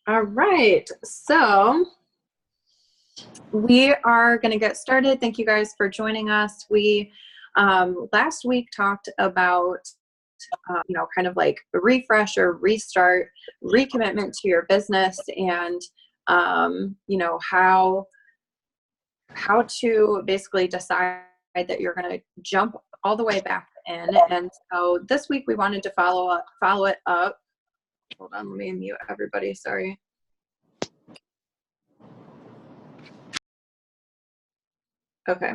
All right, so we are going to get started. Thank you guys for joining us. We last week talked about, kind of like a refresh or restart, recommitment to your business, and how to basically decide that you're going to jump all the way back in. And so this week we wanted to follow it up. Hold on, let me mute everybody. Sorry. Okay.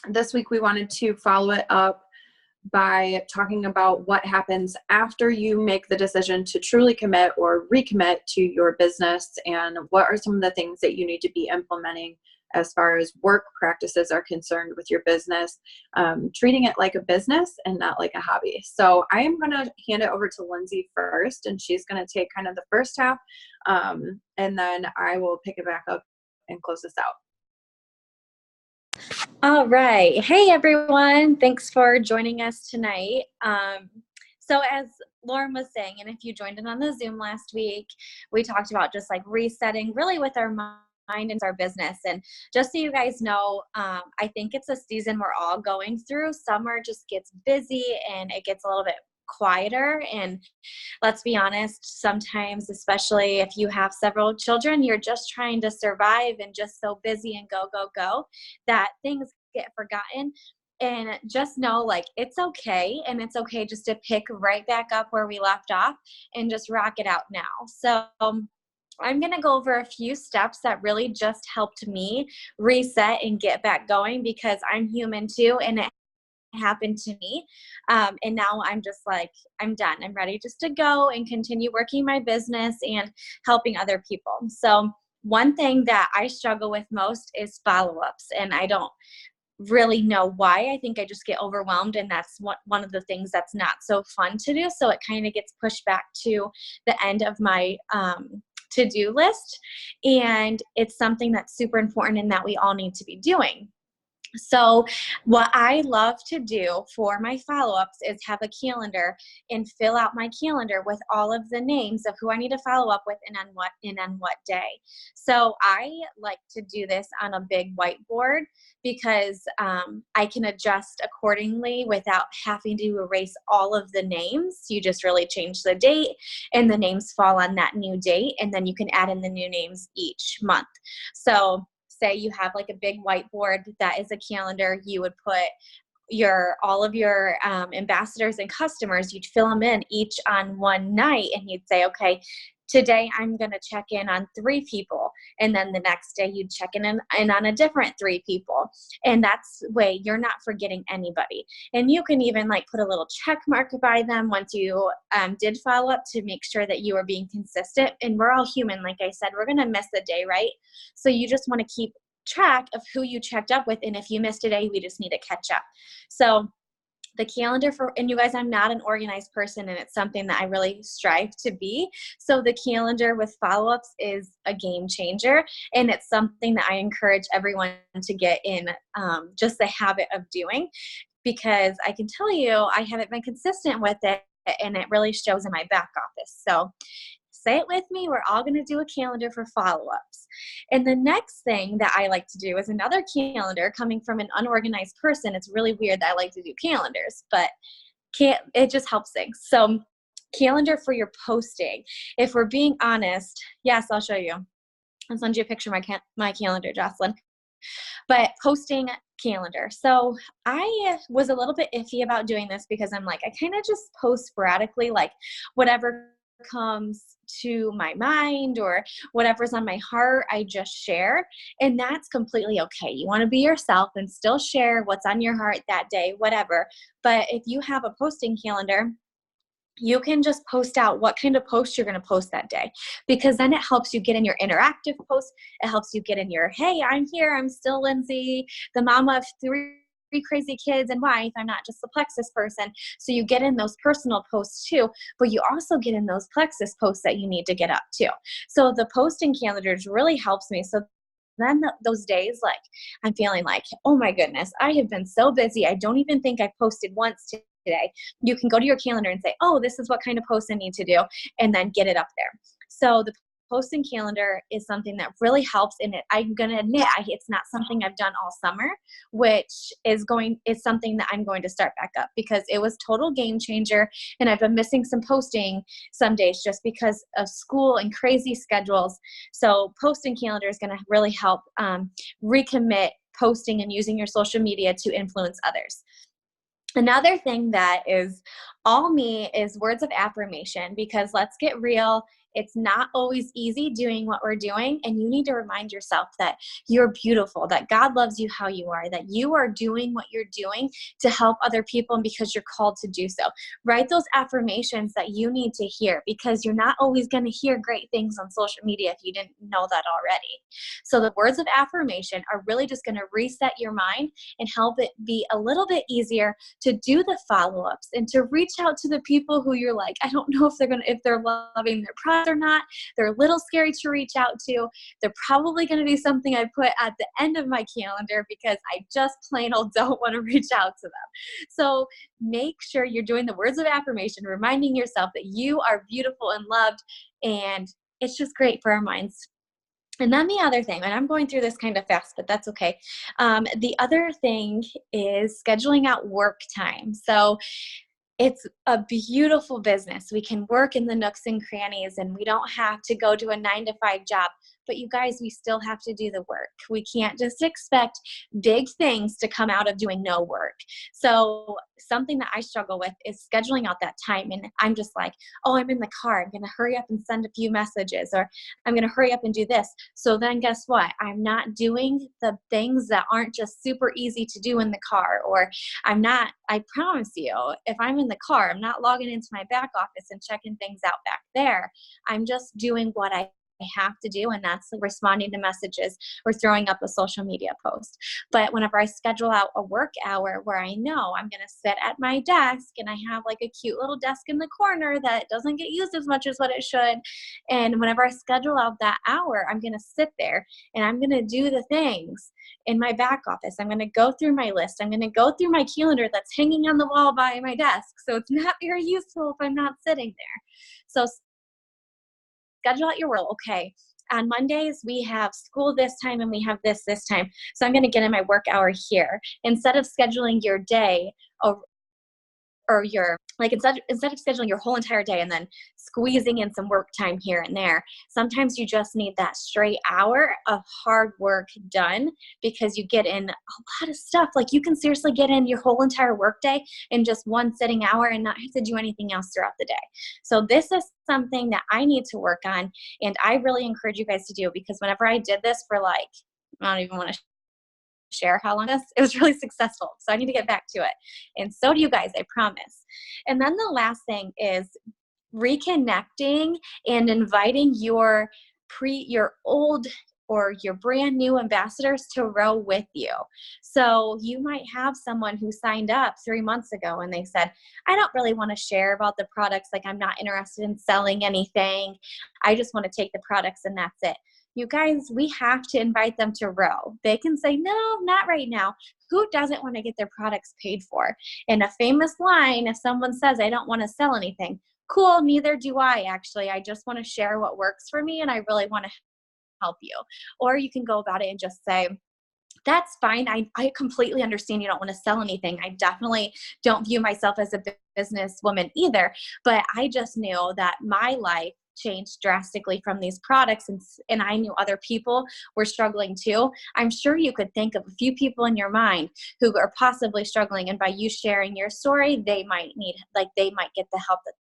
This week we wanted to follow it up by talking about what happens after you make the decision to truly commit or recommit to your business, and what are some of the things that you need to be implementing as far as work practices are concerned with your business, treating it like a business and not like a hobby. So I am going to hand it over to Lindsay first, and she's going to take kind of the first half, and then I will pick it back up and close this out. All right. Hey, everyone. Thanks for joining us tonight. So as Lauren was saying, and if you joined in on the Zoom last week, we talked about just like resetting really with our mind and our business. And just so you guys know, I think it's a season we're all going through. Summer just gets busy and it gets a little bit quieter, and let's be honest, sometimes, especially if you have several children, you're just trying to survive and just so busy and go that things get forgotten. And just know, like, it's okay, and it's okay just to pick right back up where we left off and just rock it out now. So I'm going to go over a few steps that really just helped me reset and get back going, because I'm human too, and it happened to me. And now I'm just like, I'm done. I'm ready just to go and continue working my business and helping other people. So one thing that I struggle with most is follow-ups, and I don't really know why. I think I just get overwhelmed, and that's one of the things that's not so fun to do. So it kind of gets pushed back to the end of my to-do list. And it's something that's super important and that we all need to be doing. So what I love to do for my follow-ups is have a calendar and fill out my calendar with all of the names of who I need to follow up with and on what day. So I like to do this on a big whiteboard, because I can adjust accordingly without having to erase all of the names. You just really change the date and the names fall on that new date, and then you can add in the new names each month. So say you have like a big whiteboard that is a calendar, you would put all of your ambassadors and customers, you'd fill them in each on one night, and you'd say, okay, today I'm going to check in on 3 people. And then the next day you'd check in on a different 3 people. And that's the way you're not forgetting anybody. And you can even like put a little check mark by them once you did follow up, to make sure that you are being consistent. And we're all human. Like I said, we're going to miss a day, right? So you just want to keep track of who you checked up with. And if you missed a day, we just need to catch up. So the calendar and you guys, I'm not an organized person, and it's something that I really strive to be. So the calendar with follow-ups is a game changer, and it's something that I encourage everyone to get in just the habit of doing, because I can tell you I haven't been consistent with it, and it really shows in my back office. So say it with me. We're all going to do a calendar for follow-ups. And the next thing that I like to do is another calendar. Coming from an unorganized person, it's really weird that I like to do calendars, but it just helps things. So calendar for your posting. If we're being honest, yes, I'll show you. I'll send you a picture of my calendar, Jocelyn. But posting calendar. So I was a little bit iffy about doing this, because I'm like, I kind of just post sporadically, like whatever comes to my mind or whatever's on my heart, I just share. And that's completely okay. You want to be yourself and still share what's on your heart that day, whatever. But if you have a posting calendar, you can just post out what kind of post you're going to post that day, because then it helps you get in your interactive posts. It helps you get in your, hey, I'm here. I'm still Lindsay, the mama of 3 crazy kids and wife. I'm not just a Plexus person. So you get in those personal posts too, but you also get in those Plexus posts that you need to get up too. So the posting calendars really helps me. So then those days, like I'm feeling like, oh my goodness, I have been so busy. I don't even think I posted once today, you can go to your calendar and say, oh, this is what kind of posts I need to do, and then get it up there. So the posting calendar is something that really helps in it. I'm going to admit it's not something I've done all summer, which is something that I'm going to start back up because it was total game changer. And I've been missing some posting some days just because of school and crazy schedules. So posting calendar is going to really help recommit posting and using your social media to influence others. Another thing that is all me is words of affirmation, because let's get real, it's not always easy doing what we're doing, and you need to remind yourself that you're beautiful, that God loves you how you are, that you are doing what you're doing to help other people and because you're called to do so. Write those affirmations that you need to hear, because you're not always going to hear great things on social media if you didn't know that already. So the words of affirmation are really just going to reset your mind and help it be a little bit easier to do the follow-ups and to reach out to the people who you're like, I don't know if they're loving their product or not. They're a little scary to reach out to. They're probably going to be something I put at the end of my calendar because I just plain old don't want to reach out to them. So make sure you're doing the words of affirmation, reminding yourself that you are beautiful and loved, and it's just great for our minds. And then the other thing, and I'm going through this kind of fast, but that's okay. The other thing is scheduling out work time. So it's a beautiful business. We can work in the nooks and crannies, and we don't have to go to a 9-to-5 job. But you guys, we still have to do the work. We can't just expect big things to come out of doing no work. So something that I struggle with is scheduling out that time. And I'm just like, oh, I'm in the car. I'm going to hurry up and send a few messages, or I'm going to hurry up and do this. So then guess what? I'm not doing the things that aren't just super easy to do in the car, or I promise you, if I'm in the car, I'm not logging into my back office and checking things out back there. I'm just doing what I have to do, and that's responding to messages or throwing up a social media post. But whenever I schedule out a work hour where I know I'm going to sit at my desk, and I have like a cute little desk in the corner that doesn't get used as much as what it should, and whenever I schedule out that hour, I'm going to sit there and I'm going to do the things in my back office. I'm going to go through my list. I'm going to go through my calendar that's hanging on the wall by my desk. So it's not very useful if I'm not sitting there. So schedule out your work. Okay, on Mondays, we have school this time and we have this time. So I'm going to get in my work hour here. Instead of scheduling your day or your, like instead of scheduling your whole entire day and then squeezing in some work time here and there, sometimes you just need that straight hour of hard work done, because you get in a lot of stuff. Like you can seriously get in your whole entire work day in just one sitting hour and not have to do anything else throughout the day. So this is something that I need to work on, and I really encourage you guys to do, because whenever I did this for I don't even want to share how long it was really successful. So I need to get back to it. And so do you guys, I promise. And then the last thing is reconnecting and inviting your old or your brand new ambassadors to row with you. So you might have someone who signed up 3 months ago and they said, I don't really want to share about the products. Like, I'm not interested in selling anything. I just want to take the products and that's it. You guys, we have to invite them to row. They can say, no, not right now. Who doesn't want to get their products paid for? And a famous line, if someone says, I don't want to sell anything, cool, neither do I actually. I just want to share what works for me, and I really want to help you. Or you can go about it and just say, that's fine. I completely understand you don't want to sell anything. I definitely don't view myself as a businesswoman either, but I just knew that my life changed drastically from these products, and I knew other people were struggling too. I'm sure you could think of a few people in your mind who are possibly struggling, and by you sharing your story, they might get the help that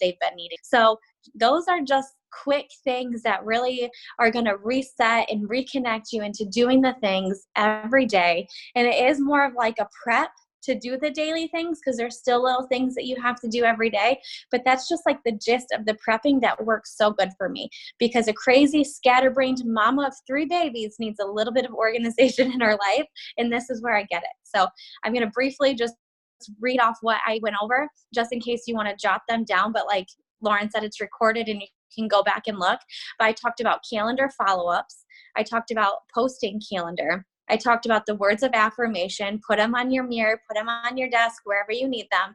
they've been needing. So those are just quick things that really are going to reset and reconnect you into doing the things every day. And it is more of like a prep to do the daily things, because there's still little things that you have to do every day. But that's just like the gist of the prepping that works so good for me, because a crazy scatterbrained mama of 3 babies needs a little bit of organization in her life. And this is where I get it. So I'm going to briefly just read off what I went over, just in case you want to jot them down. But like Lauren said, it's recorded and you can go back and look. But I talked about calendar follow-ups. I talked about posting calendar. I talked about the words of affirmation, put them on your mirror, put them on your desk, wherever you need them.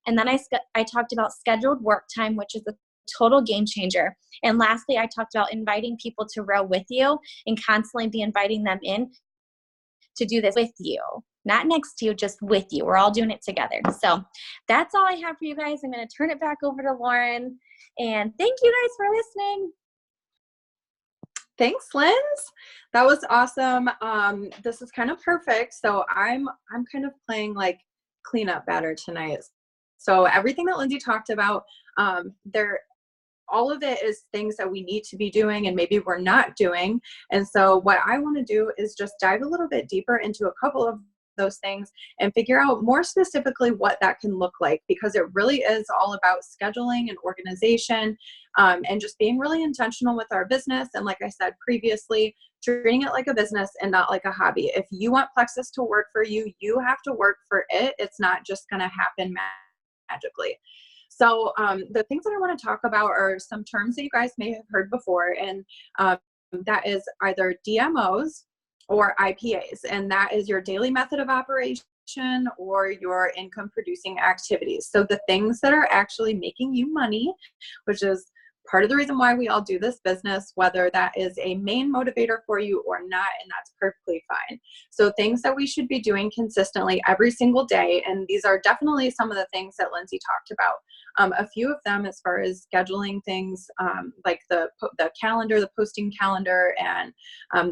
And then I talked about scheduled work time, which is a total game changer. And lastly, I talked about inviting people to row with you and constantly be inviting them in to do this with you, not next to you, just with you. We're all doing it together. So that's all I have for you guys. I'm going to turn it back over to Lauren. And thank you guys for listening. Thanks, Linz. That was awesome. This is kind of perfect. So I'm kind of playing like cleanup batter tonight. So everything that Lindsay talked about, all of it is things that we need to be doing and maybe we're not doing. And so what I want to do is just dive a little bit deeper into a couple of those things and figure out more specifically what that can look like, because it really is all about scheduling and organization, and just being really intentional with our business. And like I said previously, treating it like a business and not like a hobby. If you want Plexus to work for you, you have to work for it. It's not just going to happen magically. So the things that I want to talk about are some terms that you guys may have heard before, and that is either DMOs or IPAs, and that is your daily method of operation or your income producing activities. So the things that are actually making you money, which is part of the reason why we all do this business, whether that is a main motivator for you or not, and that's perfectly fine. So things that we should be doing consistently every single day, and these are definitely some of the things that Lindsay talked about. A few of them as far as scheduling things, like the calendar, the posting calendar, and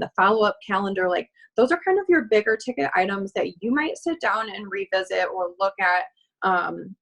the follow-up calendar, like those are kind of your bigger ticket items that you might sit down and revisit or look at,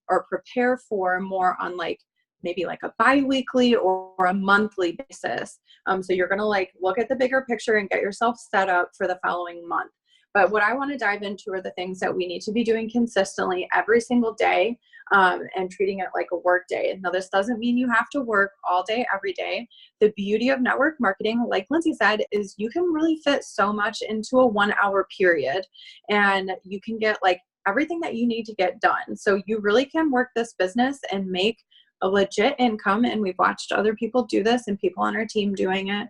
or prepare for more on like maybe like a bi-weekly or a monthly basis. So you're going to like look at the bigger picture and get yourself set up for the following month. But what I want to dive into are the things that we need to be doing consistently every single day, and treating it like a work day. Now, this doesn't mean you have to work all day, every day. The beauty of network marketing, like Lindsay said, is you can really fit so much into a 1 hour period, and you can get like everything that you need to get done. So you really can work this business and make a legit income. And we've watched other people do this and people on our team doing it.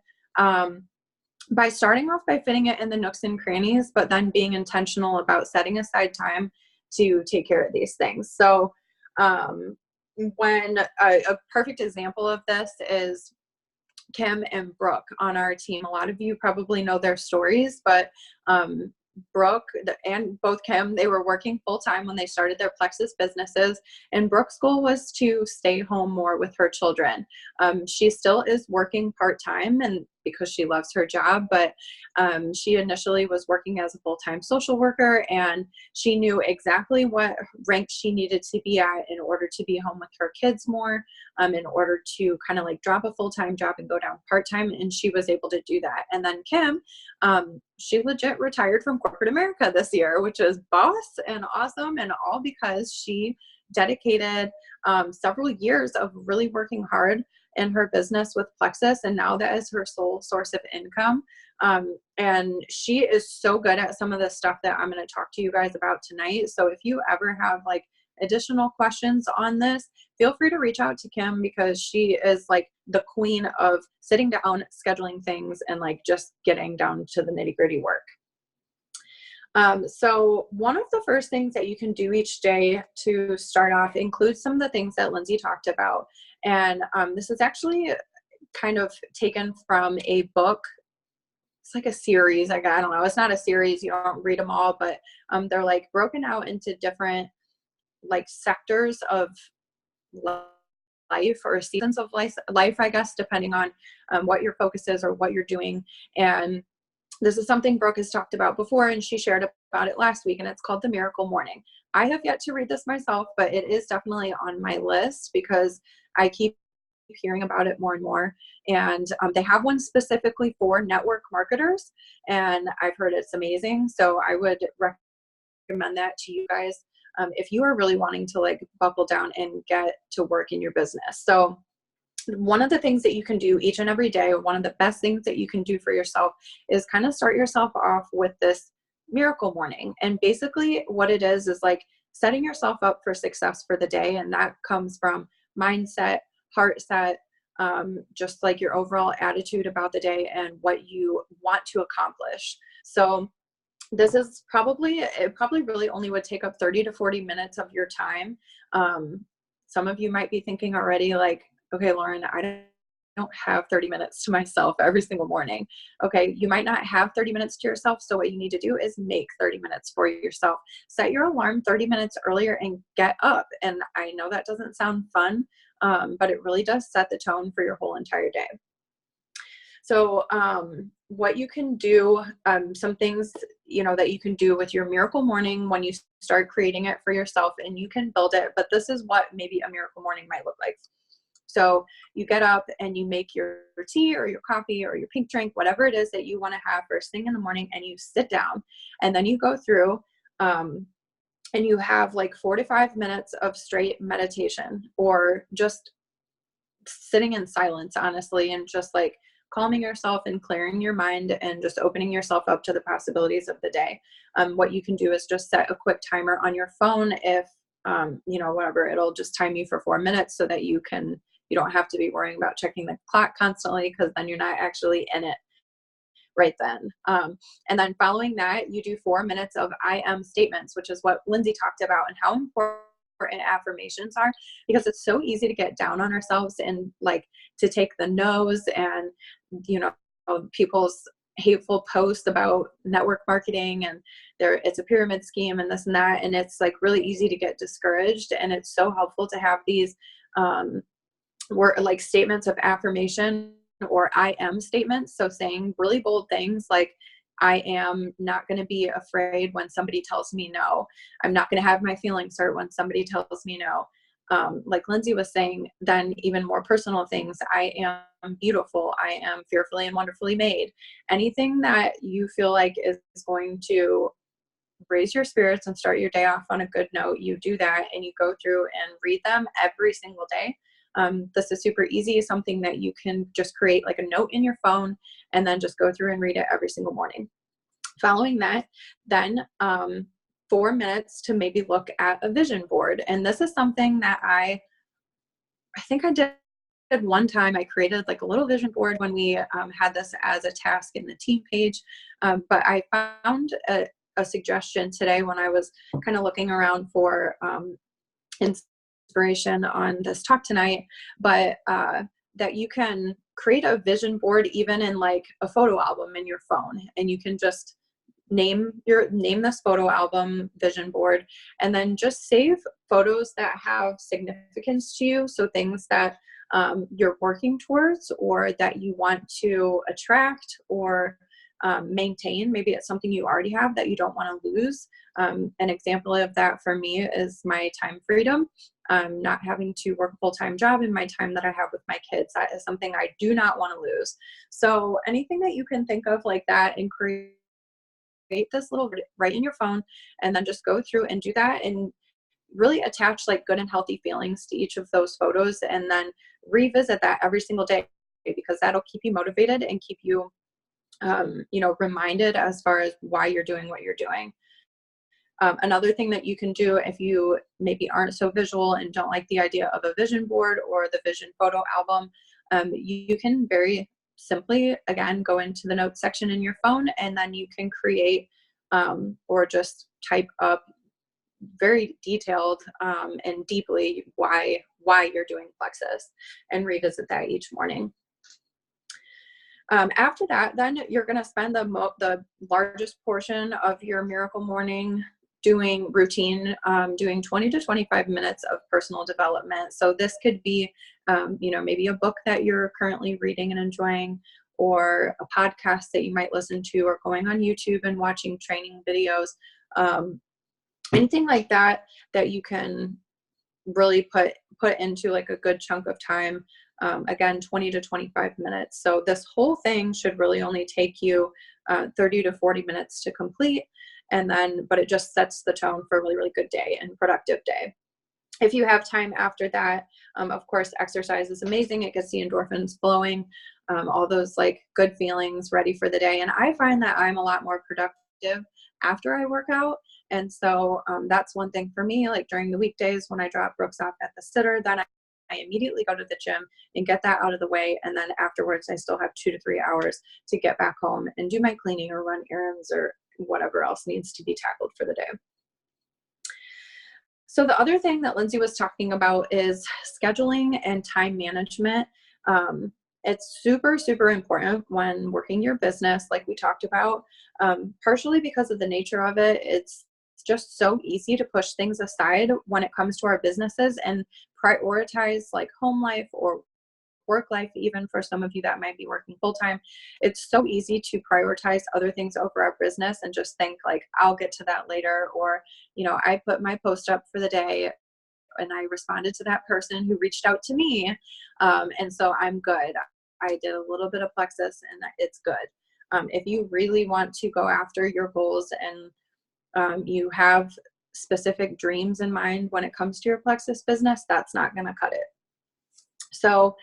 By starting off by fitting it in the nooks and crannies, but then being intentional about setting aside time to take care of these things. So when a perfect example of this is Kim and Brooke on our team. A lot of you probably know their stories, but Brooke and both Kim, they were working full time when they started their Plexus businesses, and Brooke's goal was to stay home more with her children. She still is working part time, and because she loves her job, but she initially was working as a full-time social worker, and she knew exactly what rank she needed to be at in order to be home with her kids more, in order to kind of like drop a full-time job and go down part-time, and she was able to do that. And then Kim, she legit retired from corporate America this year, which is boss and awesome, and all because she dedicated several years of really working hard in her business with Plexus, and now that is her sole source of income. And she is so good at some of the stuff that I'm going to talk to you guys about tonight. So if you ever have like additional questions on this, feel free to reach out to Kim, because she is like the queen of sitting down, scheduling things, and like just getting down to the nitty-gritty work. So one of the first things that you can do each day to start off includes some of the things that Lindsay talked about. And this is actually kind of taken from a book. It's like a series. Like, I don't know. It's not a series. You don't read them all, but they're like broken out into different like sectors of life or seasons of life, I guess, depending on what your focus is or what you're doing. And this is something Brooke has talked about before, and she shared about it last week, and it's called The Miracle Morning. I have yet to read this myself, but it is definitely on my list because I keep hearing about it more and more. And they have one specifically for network marketers, and I've heard it's amazing. So I would recommend that to you guys if you are really wanting to like buckle down and get to work in your business. So one of the things that you can do each and every day, one of the best things that you can do for yourself, is kind of start yourself off with this miracle morning. And basically what it is like setting yourself up for success for the day. And that comes from mindset, heart set, just like your overall attitude about the day and what you want to accomplish. So this is it probably really only would take up 30 to 40 minutes of your time. Some of you might be thinking already like, okay, Lauren, I don't have 30 minutes to myself every single morning. Okay, you might not have 30 minutes to yourself. So what you need to do is make 30 minutes for yourself. Set your alarm 30 minutes earlier and get up. And I know that doesn't sound fun, but it really does set the tone for your whole entire day. So what you can do, some things, that you can do with your miracle morning when you start creating it for yourself, and you can build it, but this is what maybe a miracle morning might look like. So you get up and you make your tea or your coffee or your pink drink, whatever it is that you want to have first thing in the morning, and you sit down, and then you go through and you have like 4 to 5 minutes of straight meditation, or just sitting in silence, honestly, and just like calming yourself and clearing your mind and just opening yourself up to the possibilities of the day. What you can do is just set a quick timer on your phone. If whatever, it'll just time you for 4 minutes so that you don't have to be worrying about checking the clock constantly, because then you're not actually in it right then. And then following that, you do 4 minutes of I am statements, which is what Lindsay talked about, and how important affirmations are, because it's so easy to get down on ourselves and like to take the no's and people's hateful posts about network marketing and it's a pyramid scheme and this and that, and it's like really easy to get discouraged. And it's so helpful to have these like statements of affirmation, or I am statements. So saying really bold things like, I am not going to be afraid when somebody tells me no. I'm not going to have my feelings hurt when somebody tells me no. Like Lindsay was saying, then even more personal things. I am beautiful. I am fearfully and wonderfully made. Anything that you feel like is going to raise your spirits and start your day off on a good note, you do that, and you go through and read them every single day. This is super easy, something that you can just create like a note in your phone and then just go through and read it every single morning. Following that, then 4 minutes to maybe look at a vision board. And this is something that I think I did one time. I created like a little vision board when we had this as a task in the team page. But I found a suggestion today when I was kind of looking around for inspiration on this talk tonight, but that you can create a vision board even in like a photo album in your phone, and you can just name this photo album vision board, and then just save photos that have significance to you. So things that you're working towards, or that you want to attract or maintain. Maybe it's something you already have that you don't want to lose. An example of that for me is my time freedom. Not having to work a full-time job in my time that I have with my kids. That is something I do not want to lose. So anything that you can think of like that, and create this little right in your phone, and then just go through and do that, and really attach like good and healthy feelings to each of those photos, and then revisit that every single day, because that'll keep you motivated and keep you reminded as far as why you're doing what you're doing. Another thing that you can do, if you maybe aren't so visual and don't like the idea of a vision board or the vision photo album, you can very simply, again, go into the notes section in your phone, and then you can create or just type up very detailed and deeply why you're doing Plexus, and revisit that each morning. After that, then you're going to spend the largest portion of your miracle morning doing routine, doing 20 to 25 minutes of personal development. So this could be, maybe a book that you're currently reading and enjoying, or a podcast that you might listen to, or going on YouTube and watching training videos, anything like that you can really put into like a good chunk of time. Again, 20 to 25 minutes. So this whole thing should really only take you 30 to 40 minutes to complete. But it just sets the tone for a really, really good day and productive day. If you have time after that, of course, exercise is amazing. It gets the endorphins flowing, all those like good feelings ready for the day. And I find that I'm a lot more productive after I work out. And so that's one thing for me, like during the weekdays when I drop Brooks off at the sitter, then I immediately go to the gym and get that out of the way. And then afterwards, I still have 2 to 3 hours to get back home and do my cleaning or run errands or whatever else needs to be tackled for the day. So the other thing that Lindsay was talking about is scheduling and time management. It's super, super important when working your business, like we talked about, partially because of the nature of it. It's just so easy to push things aside when it comes to our businesses and prioritize like home life or work life, even for some of you that might be working full time. It's so easy to prioritize other things over our business and just think like, I'll get to that later. Or, I put my post up for the day and I responded to that person who reached out to me. And so I'm good. I did a little bit of Plexus and it's good. If you really want to go after your goals and you have specific dreams in mind when it comes to your Plexus business, that's not going to cut it. So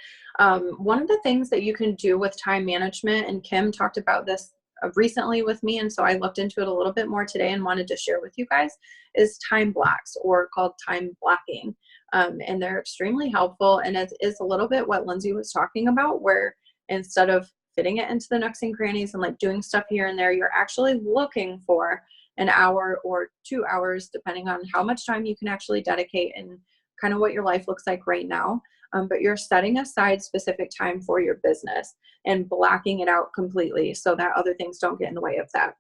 one of the things that you can do with time management, and Kim talked about this recently with me, and so I looked into it a little bit more today and wanted to share with you guys, is time blocks, or called time blocking. And they're extremely helpful. And it is a little bit what Lindsay was talking about, where instead of fitting it into the nooks and crannies and like doing stuff here and there, you're actually looking for an hour or 2 hours, depending on how much time you can actually dedicate and kind of what your life looks like right now. But you're setting aside specific time for your business and blocking it out completely so that other things don't get in the way of that.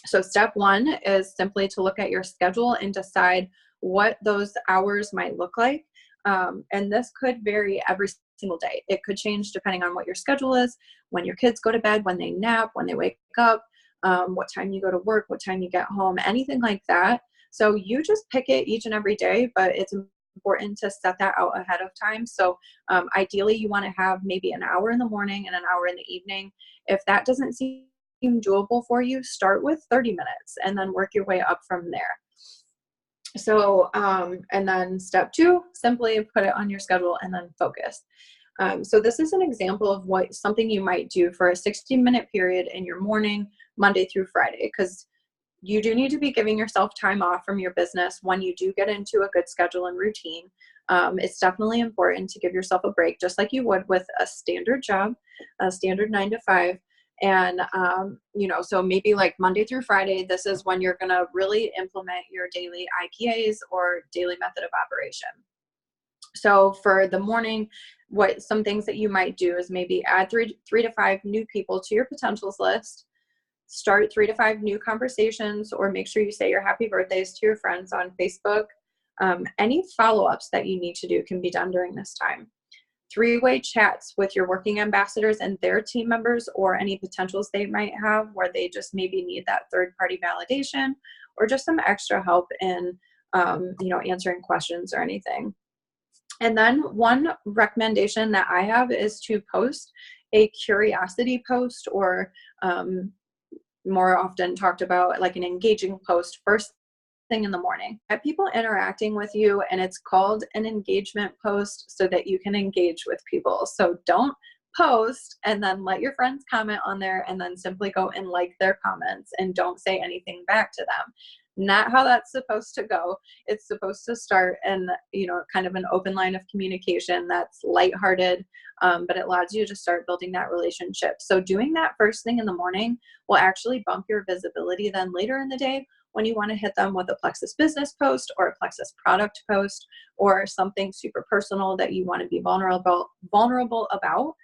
So step one is simply to look at your schedule and decide what those hours might look like. And this could vary every single day. It could change depending on what your schedule is, when your kids go to bed, when they nap, when they wake up, what time you go to work, what time you get home, anything like that. So you just pick it each and every day, but it's important to set that out ahead of time. So ideally you want to have maybe an hour in the morning and an hour in the evening. If that doesn't seem doable for you, start with 30 minutes and then work your way up from there. So, and then step two, simply put it on your schedule and then focus. So this is an example of something you might do for a 60-minute period in your morning, Monday through Friday, because you do need to be giving yourself time off from your business when you do get into a good schedule and routine. It's definitely important to give yourself a break, just like you would with a standard job, a standard 9 to 5. And, so maybe like Monday through Friday, this is when you're going to really implement your daily IPAs or daily method of operation. So for the morning, some things that you might do is maybe add three to five new people to your potentials list. Start 3 to 5 new conversations, or make sure you say your happy birthdays to your friends on Facebook. Any follow-ups that you need to do can be done during this time. 3-way chats with your working ambassadors and their team members, or any potentials they might have where they just maybe need that third-party validation or just some extra help in, answering questions or anything. And then one recommendation that I have is to post a curiosity post, or more often talked about like an engaging post first thing in the morning. Get people interacting with you, and it's called an engagement post so that you can engage with people. So don't post and then let your friends comment on there and then simply go and like their comments and don't say anything back to them. Not how that's supposed to go. It's supposed to start in, kind of an open line of communication that's lighthearted, but it allows you to start building that relationship. So doing that first thing in the morning will actually bump your visibility then later in the day when you want to hit them with a Plexus business post or a Plexus product post or something super personal that you want to be vulnerable about,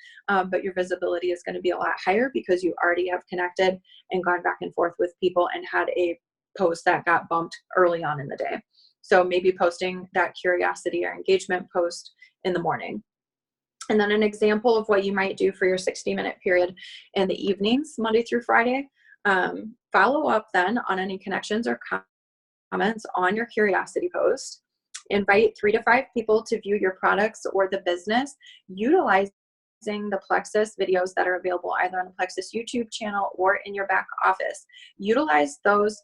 but your visibility is going to be a lot higher because you already have connected and gone back and forth with people and had a post that got bumped early on in the day. So maybe posting that curiosity or engagement post in the morning. And then an example of what you might do for your 60-minute period in the evenings, Monday through Friday. Follow up then on any connections or comments on your curiosity post. Invite 3 to 5 people to view your products or the business, utilizing the Plexus videos that are available either on the Plexus YouTube channel or in your back office. Utilize those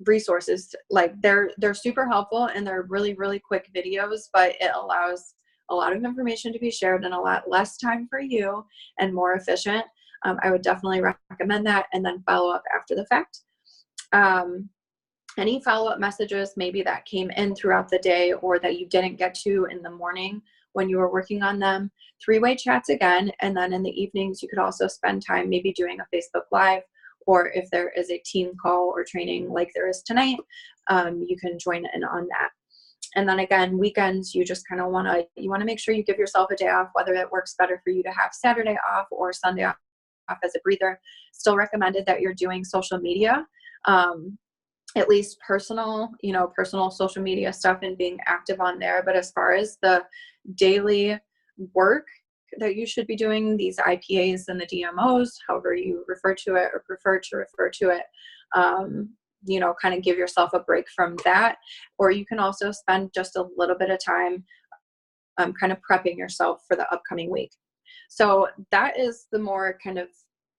resources. Like they're super helpful and they're really, really quick videos, but it allows a lot of information to be shared in a lot less time for you and more efficient. I would definitely recommend that, and then follow up after the fact. Any follow-up messages maybe that came in throughout the day or that you didn't get to in the morning when you were working on them, 3-way chats again, and then in the evenings you could also spend time maybe doing a Facebook Live or if there is a team call or training like there is tonight, you can join in on that. And then again, weekends, you just kind of want to make sure you give yourself a day off, whether it works better for you to have Saturday off or Sunday off as a breather. Still recommended that you're doing social media, at least personal social media stuff and being active on there. But as far as the daily work that you should be doing, these IPAs and the DMOs, however you refer to it or prefer to refer to it, kind of give yourself a break from that. Or you can also spend just a little bit of time kind of prepping yourself for the upcoming week. So that is the more kind of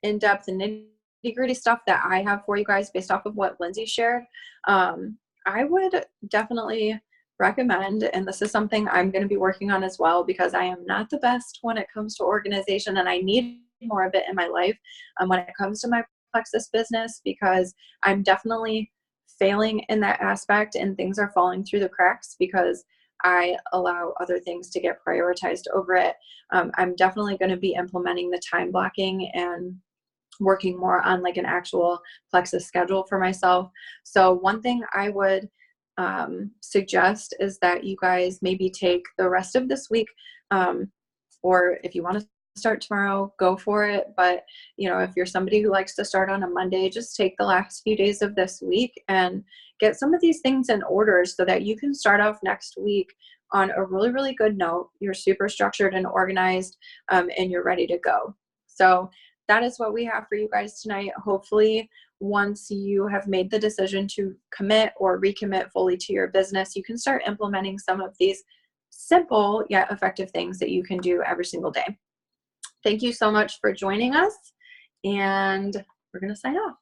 in-depth and nitty-gritty stuff that I have for you guys based off of what Lindsay shared. I would definitely recommend, and this is something I'm going to be working on as well, because I am not the best when it comes to organization, and I need more of it in my life when it comes to my Plexus business, because I'm definitely failing in that aspect and things are falling through the cracks because I allow other things to get prioritized over it. I'm definitely going to be implementing the time blocking and working more on like an actual Plexus schedule for myself. So one thing I would suggest is that you guys maybe take the rest of this week, or if you want to start tomorrow, go for it. But if you're somebody who likes to start on a Monday, just take the last few days of this week and get some of these things in order so that you can start off next week on a really, really good note. You're super structured and organized, and you're ready to go. So that is what we have for you guys tonight. Hopefully, once you have made the decision to commit or recommit fully to your business, you can start implementing some of these simple yet effective things that you can do every single day. Thank you so much for joining us, and we're going to sign off.